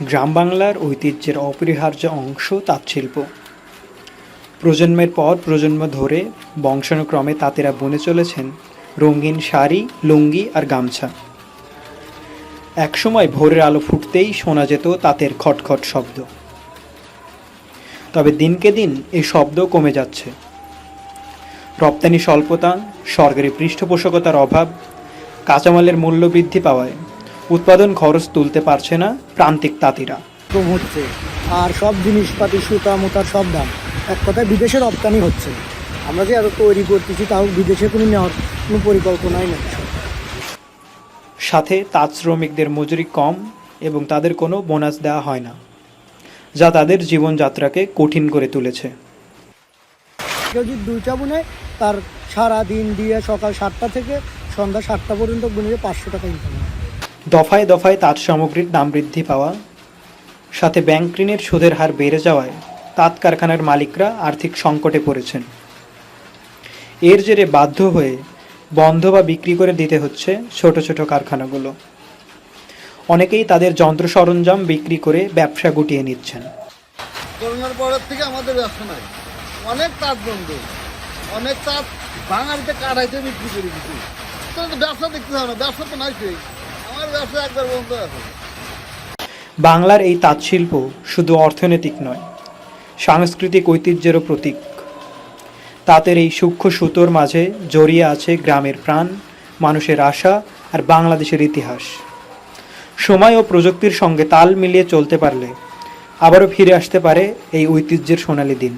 গ্রাম বাংলার ঐতিহ্যের অপরিহার্য অংশ তাঁতশিল্প। প্রজন্মের পর প্রজন্ম ধরে বংশানুক্রমে তাঁতেরা বুনে চলেছেন রঙিন শাড়ি, লুঙ্গি আর গামছা। একসময় ভোরের আলো ফুটতেই শোনা যেত তাঁতের খটখট শব্দ। তবে দিনকে দিন এই শব্দ কমে যাচ্ছে। রপ্তানি স্বল্পতা, সরকারি পৃষ্ঠপোষকতার অভাব, কাঁচামালের মূল্য বৃদ্ধি পাওয়ায় উৎপাদন খরচ তুলতে পারছে না প্রান্তিক তাঁতিরা। কম হচ্ছে, আর সব জিনিসপাতি সুতা মোতার সব দাম, এক কথায় বিদেশে রপ্তানি হচ্ছে। আমরা যে এত তৈরি করতেছি তাও বিদেশে কোনো নেওয়ার কোনো পরিকল্পনাই নেই। সাথে তাঁত শ্রমিকদের মজুরি কম এবং তাদের কোনো বোনাস দেওয়া হয় না, যা তাদের জীবনযাত্রাকে কঠিন করে তুলেছে। কেউ যদি দুইটা বুনে, তার সারা দিন দিয়ে সকাল 7টা থেকে সন্ধ্যা 7টা পর্যন্ত বুনে 500 টাকা ইনকাম হয়। দফায় দফায় তাঁত সামগ্রীর দাম বৃদ্ধি পাওয়া, সাথে ব্যাংক ঋণের সুদের হার বেড়ে যাওয়ায় তাঁত কারখানার মালিকরা আর্থিক সংকটে পড়েছেন। এর জেরে বাধ্য হয়ে বন্ধ বা বিক্রি করে দিতে হচ্ছে ছোট ছোট কারখানাগুলো। অনেকেই তাদের যন্ত্র সরঞ্জাম বিক্রি করে ব্যবসা গুটিয়ে নিচ্ছেন। করোনার পরের থেকে আমাদের ব্যবসা নাই, অনেক তাঁত বন্ধ, অনেক তাঁত বাঙালিতে কাটাইতে বিক্রি করে দিচ্ছি। তো ব্যবসা দেখতে হবে না, ব্যবসা তো নাই, সেই আমার ব্যবসা একবার বন্ধ আছে। বাংলার এই তাঁত শিল্প শুধু অর্থনৈতিক নয়, সাংস্কৃতিক ঐতিহ্যেরও প্রতীক। তাঁতের এই সূক্ষ্ম সুতোর মাঝে জড়িয়ে আছে গ্রামের প্রাণ, মানুষের আশা আর বাংলাদেশের ইতিহাস। সময় ও প্রযুক্তির সঙ্গে তাল মিলিয়ে চলতে পারলে আবারও ফিরে আসতে পারে এই ঐতিহ্যের সোনালি দিন।